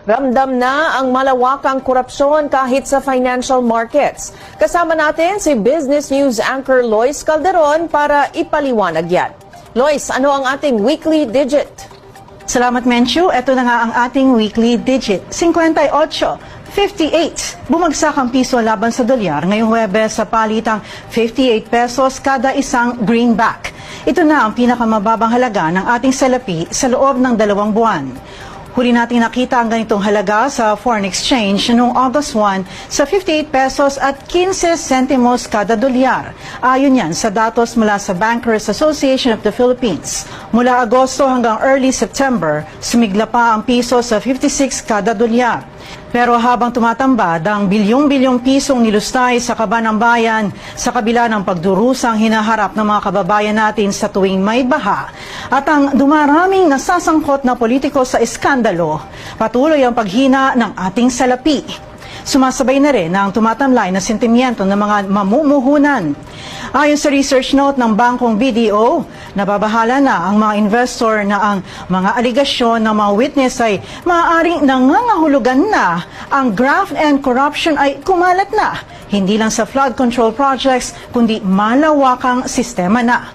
Ramdam na ang malawakang korupsyon kahit sa financial markets. Kasama natin si Business News anchor Lois Calderon para ipaliwanag yan. Lois, ano ang ating weekly digit? Salamat, Menchu. Ito na nga ang ating weekly digit. 58. Bumagsak ang piso laban sa dolyar ngayong Huwebes sa palitang 58 pesos kada isang greenback. Ito na ang pinakamababang halaga ng ating salapi sa loob ng 2 buwan. Huli natin nakita ang ganitong halaga sa foreign exchange noong August 1 sa 58 pesos at 15 sentimos kada dolyar. Ayon yan sa datos mula sa Bankers Association of the Philippines. Mula Agosto hanggang early September, sumigla pa ang piso sa 56 kada dolyar. Pero habang tumatambad ang bilyong-bilyong pisong nilustay sa kaban ng bayan sa kabila ng pagdurusang hinaharap ng mga kababayan natin sa tuwing may baha at ang dumaraming nasasangkot na politiko sa iskandalo, patuloy ang paghina ng ating salapi. Sumasabay na rin ang tumatamlay na sentimiento ng mga mamumuhunan. Ayon sa research note ng Bangkong BDO, nababahala na ang mga investor na ang mga aligasyon ng mga witness ay maaaring nangangahulugan na ang graft and corruption ay kumalat na, hindi lang sa flood control projects kundi malawakang sistema na.